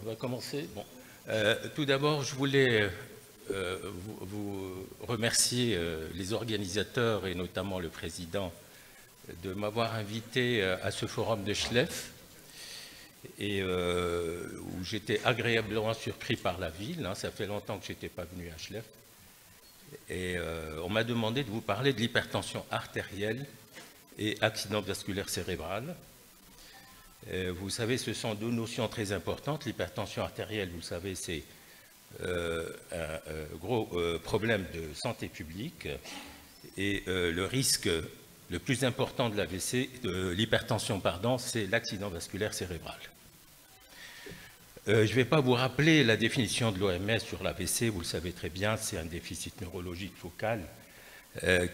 On va commencer. Bon. Tout d'abord, je voulais vous remercier les organisateurs et notamment le président de m'avoir invité à ce forum de Schleff et où j'étais agréablement surpris par la ville. Hein. Ça fait longtemps que je n'étais pas venu à Schleff. Et on m'a demandé de vous parler de l'hypertension artérielle et accident vasculaire cérébral. Vous savez, ce sont deux notions très importantes. L'hypertension artérielle, vous le savez, c'est un gros problème de santé publique. Et le risque le plus important de l'AVC, de l'hypertension, pardon, c'est l'accident vasculaire cérébral. Je ne vais pas vous rappeler la définition de l'OMS sur l'AVC, vous le savez très bien, c'est un déficit neurologique focal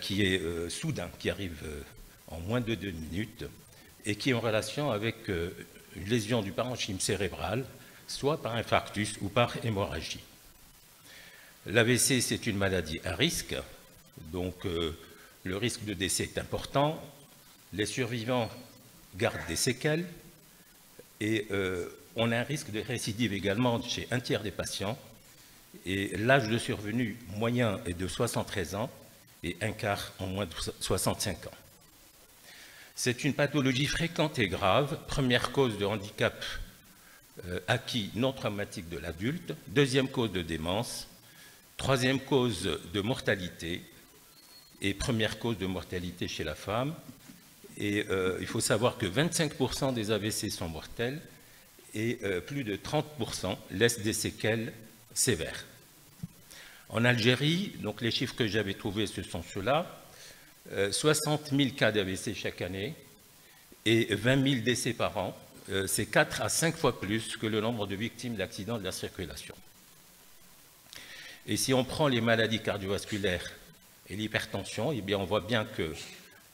qui est soudain, qui arrive en moins de 2 minutes et qui est en relation avec une lésion du parenchyme cérébral, soit par infarctus ou par hémorragie. L'AVC, c'est une maladie à risque, donc le risque de décès est important. Les survivants gardent des séquelles et on a un risque de récidive également chez un tiers des patients. Et l'âge de survenue moyen est de 73 ans et un quart en moins de 65 ans. C'est une pathologie fréquente et grave, première cause de handicap acquis non traumatique de l'adulte, deuxième cause de démence, troisième cause de mortalité et première cause de mortalité chez la femme. Et il faut savoir que 25% des AVC sont mortels et plus de 30% laissent des séquelles sévères. En Algérie, donc les chiffres que j'avais trouvés, ce sont ceux-là. 60 000 cas d'AVC chaque année et 20 000 décès par an. C'est 4 à 5 fois plus que le nombre de victimes d'accidents de la circulation. Et si on prend les maladies cardiovasculaires et l'hypertension, eh bien on voit bien que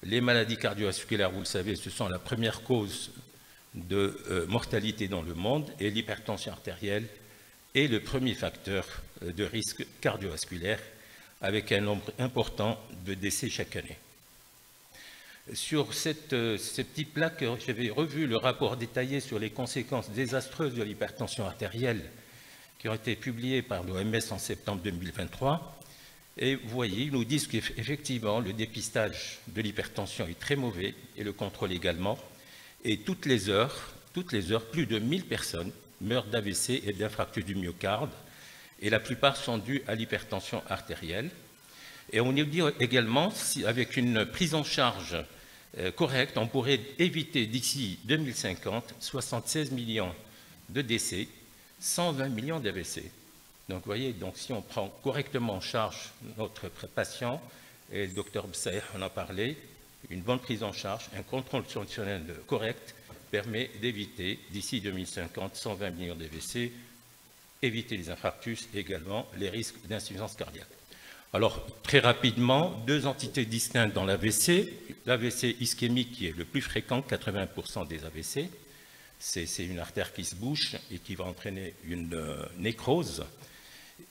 les maladies cardiovasculaires, vous le savez, ce sont la première cause de mortalité dans le monde et l'hypertension artérielle est le premier facteur de risque cardiovasculaire avec un nombre important de décès chaque année. Sur ces petites plaques, j'avais revu le rapport détaillé sur les conséquences désastreuses de l'hypertension artérielle qui ont été publiées par l'OMS en septembre 2023. Et vous voyez, ils nous disent qu'effectivement, le dépistage de l'hypertension est très mauvais et le contrôle également. Et toutes les heures, plus de 1000 personnes meurent d'AVC et d'infarctus du myocarde. Et la plupart sont dues à l'hypertension artérielle. Et on nous dit également, si avec une prise en charge correcte, on pourrait éviter d'ici 2050 76 millions de décès, 120 millions d'AVC. Donc vous voyez, donc, si on prend correctement en charge notre patient, et le docteur Bsaïh en a parlé, une bonne prise en charge, un contrôle fonctionnel correct permet d'éviter d'ici 2050 120 millions d'AVC, éviter les infarctus et également les risques d'insuffisance cardiaque. Alors, très rapidement, deux entités distinctes dans l'AVC. L'AVC ischémique qui est le plus fréquent, 80% des AVC. C'est une artère qui se bouche et qui va entraîner une nécrose.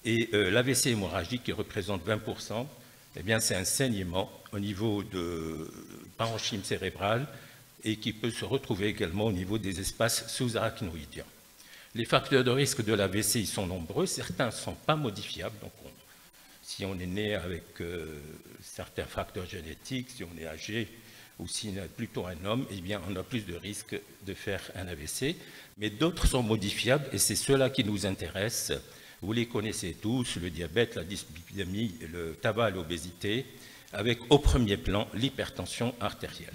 Et l'AVC hémorragique qui représente 20%, eh bien, c'est un saignement au niveau de parenchyme cérébral et qui peut se retrouver également au niveau des espaces sous-arachnoïdiens. Les facteurs de risque de l'AVC, ils sont nombreux. Certains ne sont pas modifiables. Donc si on est né avec certains facteurs génétiques, si on est âgé ou si on est plutôt un homme, eh bien, on a plus de risques de faire un AVC. Mais d'autres sont modifiables et c'est ceux-là qui nous intéressent. Vous les connaissez tous, le diabète, la dyslipidémie, le tabac, l'obésité, avec au premier plan l'hypertension artérielle.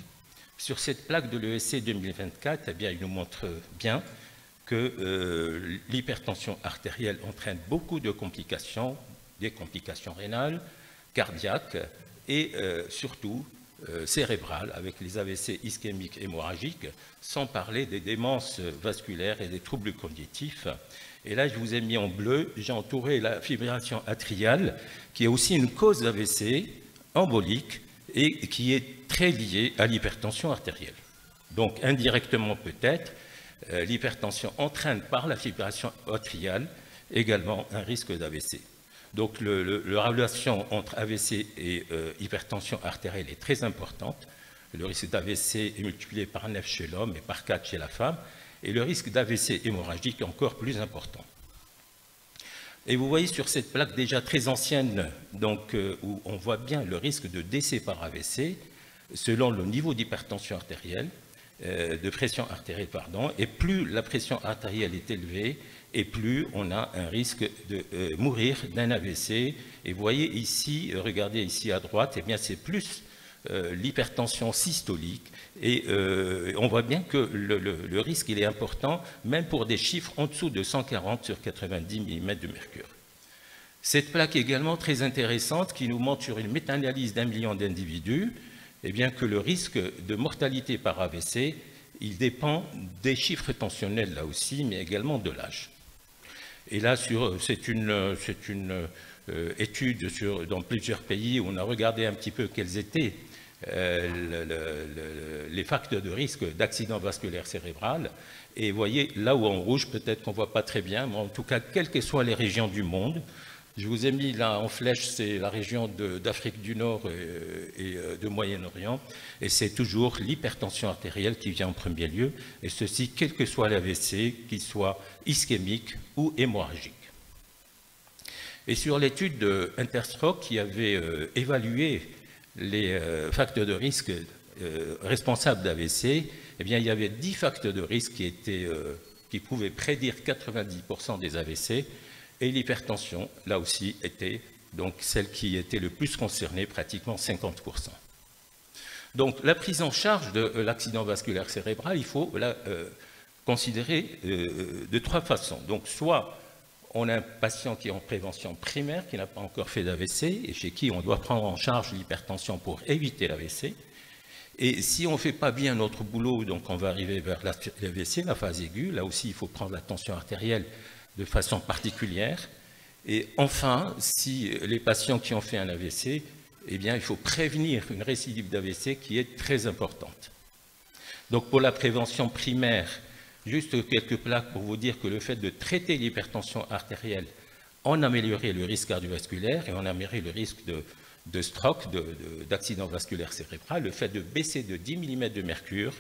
Sur cette plaque de l'ESC 2024, eh bien, il nous montre bien que l'hypertension artérielle entraîne beaucoup de complications, des complications rénales, cardiaques et surtout cérébrales avec les AVC ischémiques hémorragiques, sans parler des démences vasculaires et des troubles cognitifs. Et là, je vous ai mis en bleu, j'ai entouré la fibrillation atriale, qui est aussi une cause d'AVC embolique et qui est très liée à l'hypertension artérielle. Donc, indirectement peut-être, l'hypertension entraîne par la fibrillation atriale également un risque d'AVC. Donc, la relation entre AVC et hypertension artérielle est très importante. Le risque d'AVC est multiplié par 9 chez l'homme et par 4 chez la femme. et le risque d'AVC hémorragique est encore plus important. Et vous voyez sur cette plaque déjà très ancienne, donc, où on voit bien le risque de décès par AVC, selon le niveau d'hypertension artérielle, de pression artérielle, pardon, et plus la pression artérielle est élevée, et plus on a un risque de mourir d'un AVC. Et vous voyez ici, regardez ici à droite, eh bien c'est plus l'hypertension systolique, et on voit bien que le risque il est important, même pour des chiffres en dessous de 140 sur 90 mm de mercure. Cette plaque est également très intéressante, qui nous montre sur une méta-analyse d'1 million d'individus, eh bien que le risque de mortalité par AVC, il dépend des chiffres tensionnels là aussi, mais également de l'âge. Et là, c'est une étude dans plusieurs pays où on a regardé un petit peu quels étaient les facteurs de risque d'accident vasculaire cérébral. Et vous voyez, là où en rouge, peut-être qu'on ne voit pas très bien, mais en tout cas, quelles que soient les régions du monde, je vous ai mis là en flèche, c'est la région d'Afrique du Nord et de Moyen-Orient, et c'est toujours l'hypertension artérielle qui vient en premier lieu, et ceci, quel que soit l'AVC, qu'il soit ischémique ou hémorragique. Et sur l'étude de Interstroke qui avait évalué les facteurs de risque responsables d'AVC, eh bien, il y avait 10 facteurs de risque qui pouvaient prédire 90% des AVC, et l'hypertension, là aussi, était donc celle qui était le plus concernée, pratiquement 50%. Donc, la prise en charge de l'accident vasculaire cérébral, il faut la considérer de 3 façons. Donc, soit on a un patient qui est en prévention primaire, qui n'a pas encore fait d'AVC, et chez qui on doit prendre en charge l'hypertension pour éviter l'AVC. Et si on ne fait pas bien notre boulot, donc on va arriver vers l'AVC, la phase aiguë, là aussi, il faut prendre la tension artérielle de façon particulière. Et enfin, si les patients qui ont fait un AVC, eh bien, il faut prévenir une récidive d'AVC qui est très importante. Donc, pour la prévention primaire, juste quelques plaques pour vous dire que le fait de traiter l'hypertension artérielle, on améliorait le risque cardiovasculaire et on améliorait le risque de stroke, d'accident vasculaire cérébral. Le fait de baisser de 10 mm de mercure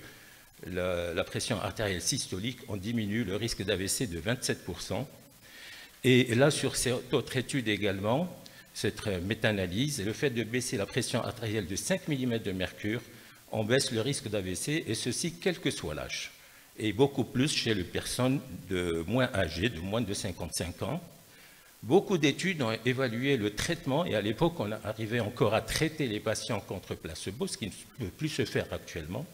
la pression artérielle systolique, on diminue le risque d'AVC de 27%. Et là, sur cette autre étude également, cette méta-analyse, le fait de baisser la pression artérielle de 5 mm de mercure, on baisse le risque d'AVC, et ceci quel que soit l'âge. Et beaucoup plus chez les personnes moins âgées, de moins de 55 ans. Beaucoup d'études ont évalué le traitement, et à l'époque, on arrivait encore à traiter les patients contre placebo, ce qui ne peut plus se faire actuellement.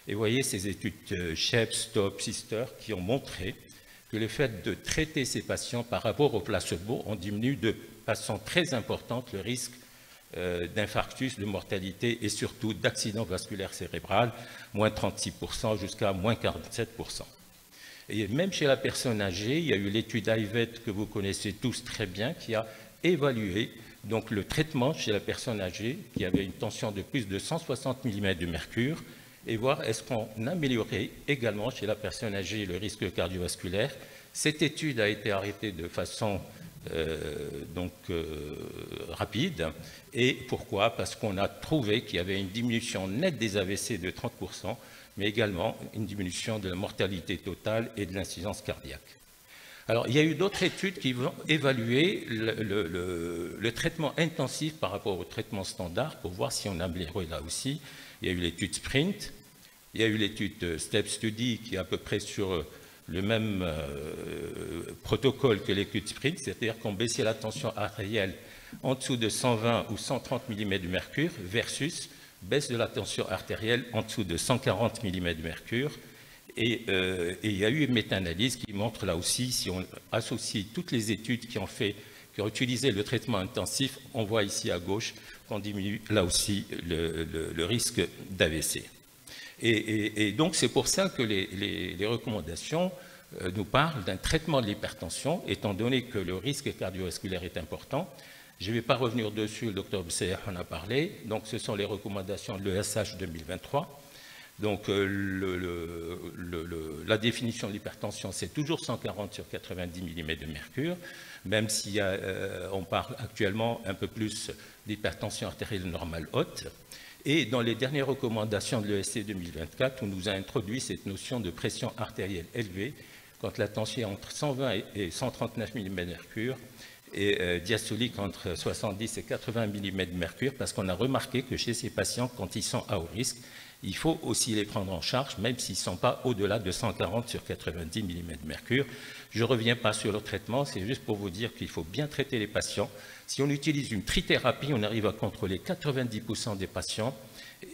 Et vous voyez ces études SHEP, STOP, SISTER qui ont montré que le fait de traiter ces patients par rapport au placebo, on diminue de façon très importante le risque d'infarctus, de mortalité et surtout d'accident vasculaire cérébral, moins 36% jusqu'à moins 47%. Et même chez la personne âgée, il y a eu l'étude IVET que vous connaissez tous très bien qui a évalué donc, le traitement chez la personne âgée qui avait une tension de plus de 160 mm de mercure, et voir est-ce qu'on améliorait également chez la personne âgée le risque cardiovasculaire. Cette étude a été arrêtée de façon rapide. Et pourquoi? Parce qu'on a trouvé qu'il y avait une diminution nette des AVC de 30%, mais également une diminution de la mortalité totale et de l'incidence cardiaque. Alors, il y a eu d'autres études qui vont évaluer le traitement intensif par rapport au traitement standard pour voir si on améliorait là aussi. Il y a eu l'étude SPRINT, il y a eu l'étude STEP Study qui est à peu près sur le même protocole que l'étude SPRINT, c'est-à-dire qu'on baissait la tension artérielle en dessous de 120 ou 130 mm de mercure versus baisse de la tension artérielle en dessous de 140 mm de mercure. Et il y a eu une méta-analyse qui montre là aussi, si on associe toutes les études qui ont utilisé le traitement intensif, on voit ici à gauche qu'on diminue là aussi le risque d'AVC. Et donc c'est pour ça que les recommandations nous parlent d'un traitement de l'hypertension, étant donné que le risque cardiovasculaire est important. Je ne vais pas revenir dessus, le docteur Bseir en a parlé. Donc ce sont les recommandations de l'ESH 2023. Donc la définition de l'hypertension, c'est toujours 140 sur 90 mm de mercure, même si on parle actuellement un peu plus d'hypertension artérielle normale haute. Et dans les dernières recommandations de l'ESC 2024, on nous a introduit cette notion de pression artérielle élevée quand la tension est entre 120 et 139 mm de mercure et diastolique entre 70 et 80 mm de mercure, parce qu'on a remarqué que chez ces patients, quand ils sont à haut risque, il faut aussi les prendre en charge, même s'ils ne sont pas au-delà de 140 sur 90 mm de mercure. Je ne reviens pas sur le traitement, c'est juste pour vous dire qu'il faut bien traiter les patients. Si on utilise une trithérapie, on arrive à contrôler 90% des patients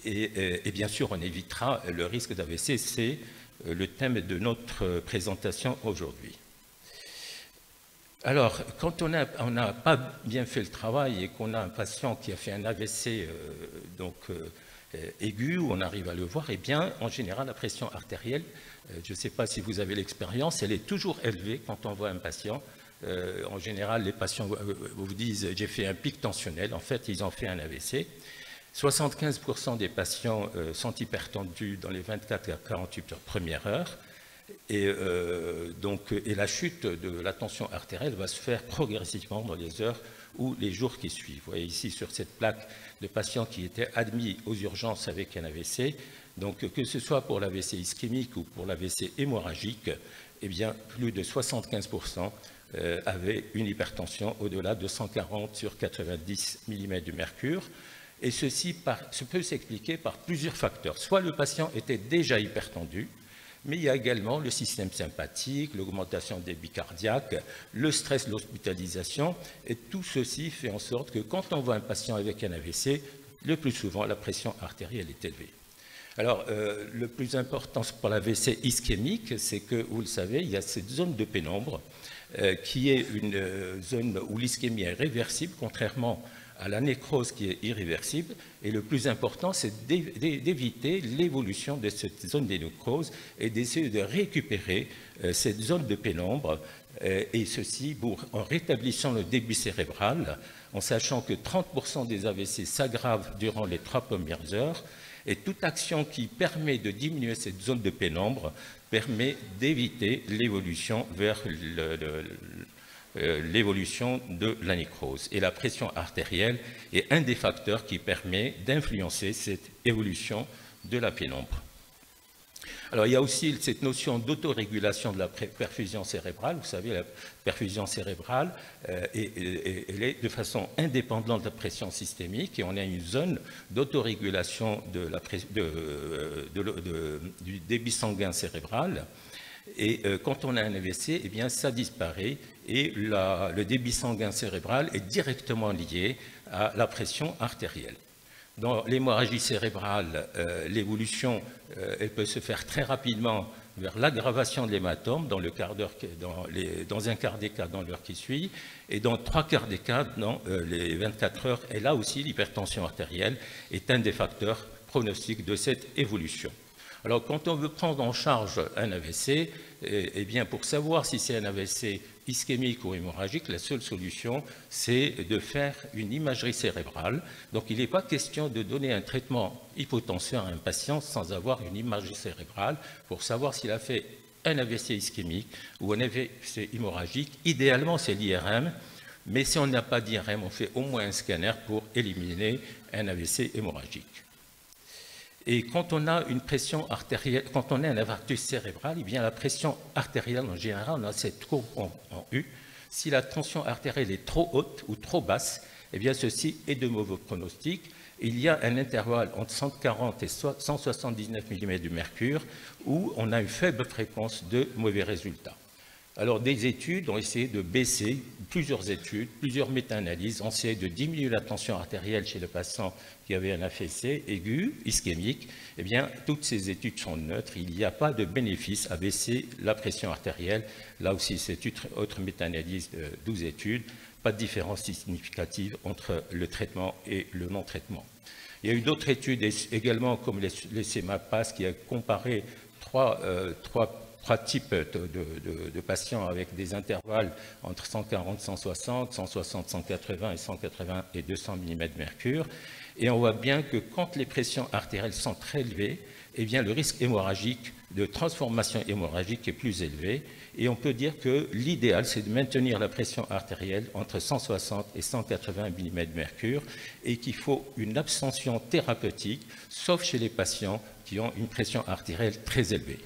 et bien sûr, on évitera le risque d'AVC. C'est le thème de notre présentation aujourd'hui. Alors, quand on n'a pas bien fait le travail et qu'on a un patient qui a fait un AVC aigu, où on arrive à le voir, eh bien, en général, la pression artérielle, je ne sais pas si vous avez l'expérience, elle est toujours élevée quand on voit un patient. En général, les patients vous disent « j'ai fait un pic tensionnel », en fait, ils ont fait un AVC. 75% des patients sont hypertendus dans les 24 à 48 heures première heure. Et la chute de la tension artérielle va se faire progressivement dans les heures ou les jours qui suivent. Vous voyez ici sur cette plaque de patients qui étaient admis aux urgences avec un AVC. Donc que ce soit pour l'AVC ischémique ou pour l'AVC hémorragique, eh bien plus de 75% avaient une hypertension au-delà de 140 sur 90 mm de mercure. Et ceci peut s'expliquer par plusieurs facteurs. Soit le patient était déjà hypertendu, mais il y a également le système sympathique, l'augmentation des débit cardiaque, le stress de l'hospitalisation, et tout ceci fait en sorte que quand on voit un patient avec un AVC, le plus souvent la pression artérielle est élevée. Alors, le plus important pour l'AVC ischémique, c'est que, vous le savez, il y a cette zone de pénombre qui est une zone où l'ischémie est réversible, contrairement à la nécrose qui est irréversible. Et le plus important, c'est d'éviter l'évolution de cette zone de nécrose et d'essayer de récupérer cette zone de pénombre, et ceci en rétablissant le débit cérébral, en sachant que 30% des AVC s'aggravent durant les 3 premières heures, et toute action qui permet de diminuer cette zone de pénombre permet d'éviter l'évolution vers l'évolution de la nécrose. Et la pression artérielle est un des facteurs qui permet d'influencer cette évolution de la pénombre. Alors, il y a aussi cette notion d'autorégulation de la perfusion cérébrale. Vous savez, la perfusion cérébrale, elle est de façon indépendante de la pression systémique, et on a une zone d'autorégulation du débit sanguin cérébral. Et quand on a un AVC, eh bien, ça disparaît, et le débit sanguin cérébral est directement lié à la pression artérielle. Dans l'hémorragie cérébrale, l'évolution elle peut se faire très rapidement vers l'aggravation de l'hématome dans un quart des cas dans l'heure qui suit, et dans 3 quarts des cas dans les 24 heures. Et là aussi, l'hypertension artérielle est un des facteurs pronostiques de cette évolution. Alors, quand on veut prendre en charge un AVC, eh bien, pour savoir si c'est un AVC ischémique ou hémorragique, la seule solution, c'est de faire une imagerie cérébrale. Donc, il n'est pas question de donner un traitement hypotenseur à un patient sans avoir une imagerie cérébrale pour savoir s'il a fait un AVC ischémique ou un AVC hémorragique. Idéalement, c'est l'IRM, mais si on n'a pas d'IRM, on fait au moins un scanner pour éliminer un AVC hémorragique. Et quand on a une pression artérielle, quand on a un infarctus cérébral, eh bien la pression artérielle, en général, on a cette courbe en U. Si la tension artérielle est trop haute ou trop basse, eh bien ceci est de mauvais pronostic. Il y a un intervalle entre 140 et 179 mm de mercure où on a une faible fréquence de mauvais résultats. Alors, des études ont essayé de baisser, plusieurs études, plusieurs méta-analyses ont essayé de diminuer la tension artérielle chez le patient qui avait un AVC aigu, ischémique. Eh bien, toutes ces études sont neutres. Il n'y a pas de bénéfice à baisser la pression artérielle. Là aussi, c'est une autre méta-analyse de 12 études. Pas de différence significative entre le traitement et le non-traitement. Il y a eu d'autres études également, comme les CEMAPAS, qui a comparé trois types de patients avec des intervalles entre 140, 160, 160, 180 et 180 et 200 mm de mercure. Et on voit bien que quand les pressions artérielles sont très élevées, eh bien le risque hémorragique de transformation hémorragique est plus élevé. Et on peut dire que l'idéal, c'est de maintenir la pression artérielle entre 160 et 180 mm de mercure et qu'il faut une abstention thérapeutique, sauf chez les patients qui ont une pression artérielle très élevée.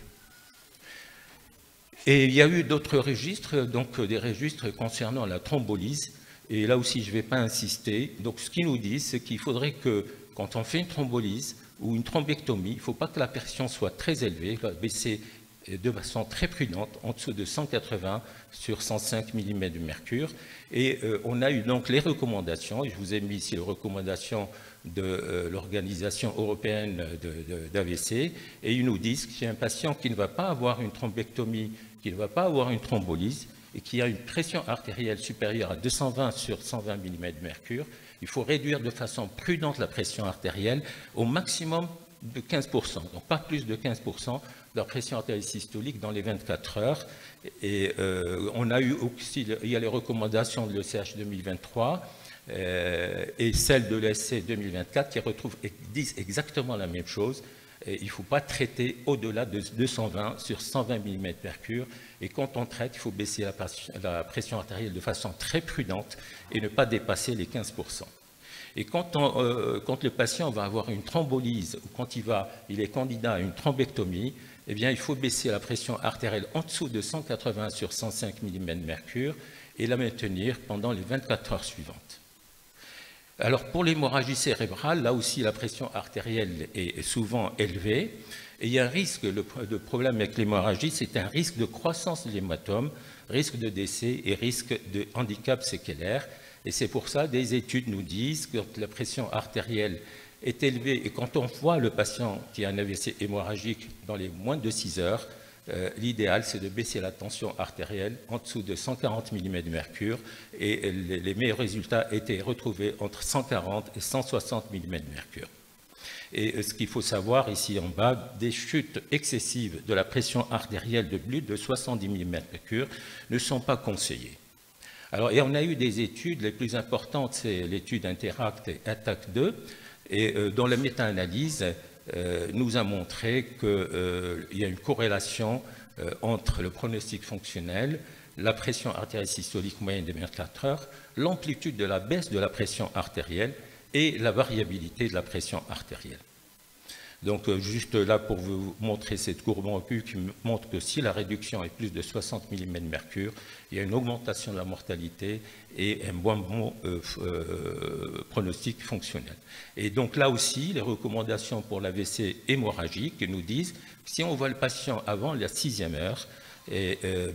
Et il y a eu d'autres registres, donc des registres concernant la thrombolyse. Et là aussi, je ne vais pas insister. Donc, ce qu'ils nous disent, c'est qu'il faudrait que, quand on fait une thrombolyse ou une thrombectomie, il ne faut pas que la pression soit très élevée, baisser de façon très prudente, en dessous de 180 sur 105 mm de mercure. Et on a eu donc les recommandations, et je vous ai mis ici les recommandations de l'Organisation européenne d'AVC, et ils nous disent que chez un patient qui ne va pas avoir une thrombectomie, qui ne va pas avoir une thrombolyse, et qui a une pression artérielle supérieure à 220 sur 120 mm de mercure, il faut réduire de façon prudente la pression artérielle au maximum de 15%, donc pas plus de 15% de la pression artérielle systolique dans les 24 heures. Et on a eu aussi, il y a les recommandations de l'ECH 2023 et celles de l'ESC 2024 qui disent exactement la même chose. Et il ne faut pas traiter au-delà de 220 sur 120 mm de mercure. Et quand on traite, il faut baisser la pression artérielle de façon très prudente et ne pas dépasser les 15%. Et quand le patient va avoir une thrombolyse ou quand il est candidat à une thrombectomie, eh bien, il faut baisser la pression artérielle en dessous de 180 sur 105 mm de mercure et la maintenir pendant les 24 heures suivantes. Alors, pour l'hémorragie cérébrale, là aussi, la pression artérielle est souvent élevée. Et il y a un risque, le problème avec l'hémorragie, c'est un risque de croissance de l'hématome, risque de décès et risque de handicap séquelaire. Et c'est pour ça que des études nous disent que la pression artérielle est élevée et quand on voit le patient qui a un AVC hémorragique dans les moins de 6 heures, l'idéal c'est de baisser la tension artérielle en dessous de 140 mm de mercure et les meilleurs résultats étaient retrouvés entre 140 et 160 mm de mercure. Et ce qu'il faut savoir ici en bas, des chutes excessives de la pression artérielle de plus de 70 mm de mercure ne sont pas conseillées. Alors, et on a eu des études, les plus importantes, c'est l'étude Interact et ATTAC-2, et dont la méta-analyse nous a montré qu'il y a une corrélation entre le pronostic fonctionnel, la pression artérielle systolique moyenne des 24 heures, l'amplitude de la baisse de la pression artérielle et la variabilité de la pression artérielle. Donc, juste là pour vous montrer cette courbe en Q qui montre que si la réduction est plus de 60 mm de mercure, il y a une augmentation de la mortalité et un bon pronostic fonctionnel. Et donc là aussi, les recommandations pour l'AVC hémorragique nous disent que si on voit le patient avant la 6e heure,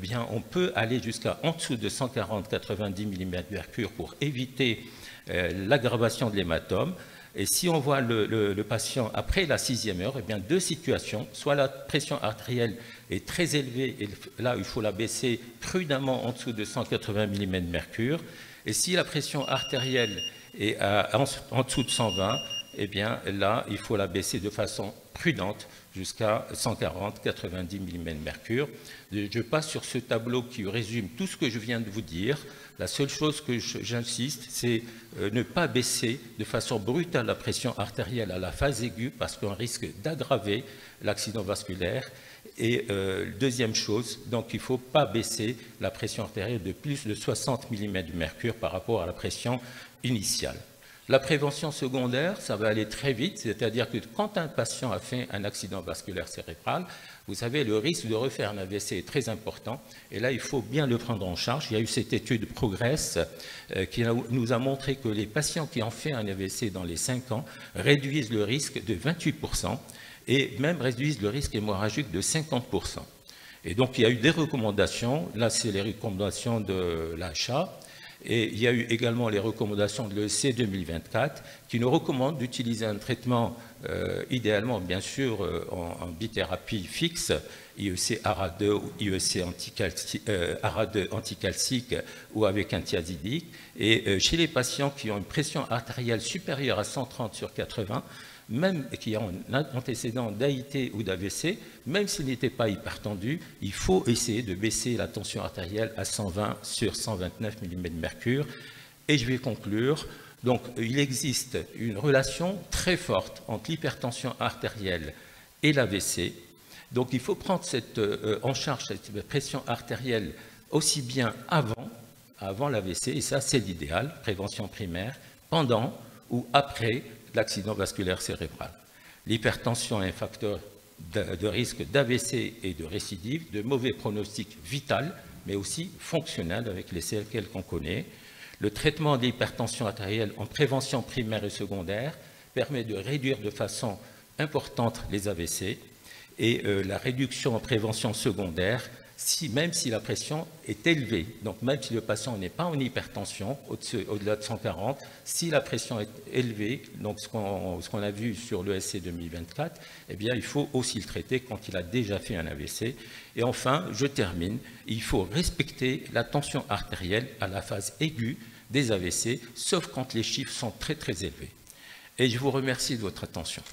bien, on peut aller jusqu'à en dessous de 140-90 mm de mercure pour éviter l'aggravation de l'hématome. Et si on voit le patient après la 6e heure, eh bien, deux situations, soit la pression artérielle est très élevée, et là il faut la baisser prudemment en dessous de 180 mm de mercure, et si la pression artérielle est en dessous de 120, eh bien là il faut la baisser de façon prudente jusqu'à 140-90 mm de mercure. Je passe sur ce tableau qui résume tout ce que je viens de vous dire. La seule chose que j'insiste, c'est ne pas baisser de façon brutale la pression artérielle à la phase aiguë parce qu'on risque d'aggraver l'accident vasculaire. Et deuxième chose, donc il ne faut pas baisser la pression artérielle de plus de 60 mm de mercure par rapport à la pression initiale. La prévention secondaire, ça va aller très vite, c'est-à-dire que quand un patient a fait un accident vasculaire cérébral, vous savez, le risque de refaire un AVC est très important, et là, il faut bien le prendre en charge. Il y a eu cette étude Progress qui nous a montré que les patients qui ont fait un AVC dans les 5 ans réduisent le risque de 28% et même réduisent le risque hémorragique de 50%. Et donc, il y a eu des recommandations, là, c'est les recommandations de l'ACHA, et il y a eu également les recommandations de l'ESC 2024 qui nous recommandent d'utiliser un traitement idéalement, bien sûr, en bithérapie fixe, IEC ARA2 ou IEC ARA2 anticalcique ou avec un thiazidique. Et chez les patients qui ont une pression artérielle supérieure à 130 sur 80, même qui ont un antécédent d'AIT ou d'AVC, même s'ils n'étaient pas hypertendus, il faut essayer de baisser la tension artérielle à 120 sur 129 mm de mercure. Et je vais conclure. Donc, il existe une relation très forte entre l'hypertension artérielle et l'AVC. Donc il faut prendre en charge cette pression artérielle aussi bien avant l'AVC, et ça c'est l'idéal, prévention primaire, pendant ou après l'accident vasculaire cérébral. L'hypertension est un facteur de risque d'AVC et de récidive, de mauvais pronostic vital, mais aussi fonctionnel avec les séquelles qu'on connaît. Le traitement de l'hypertension artérielle en prévention primaire et secondaire permet de réduire de façon importante les AVC, et la réduction en prévention secondaire, même si la pression est élevée, donc même si le patient n'est pas en hypertension au-delà de 140, si la pression est élevée, donc ce qu'on a vu sur l'ESC 2024, eh bien il faut aussi le traiter quand il a déjà fait un AVC. Et enfin, je termine, il faut respecter la tension artérielle à la phase aiguë des AVC, sauf quand les chiffres sont très très élevés. Et je vous remercie de votre attention.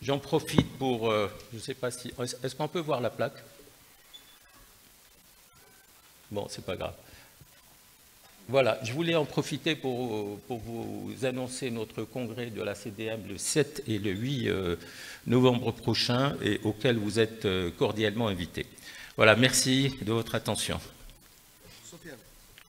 J'en profite pour, je ne sais pas si, est-ce qu'on peut voir la plaque? Bon, c'est pas grave. Voilà, je voulais en profiter pour vous annoncer notre congrès de la CDM le 7 et le 8 novembre prochain, et auquel vous êtes cordialement invités. Voilà, merci de votre attention.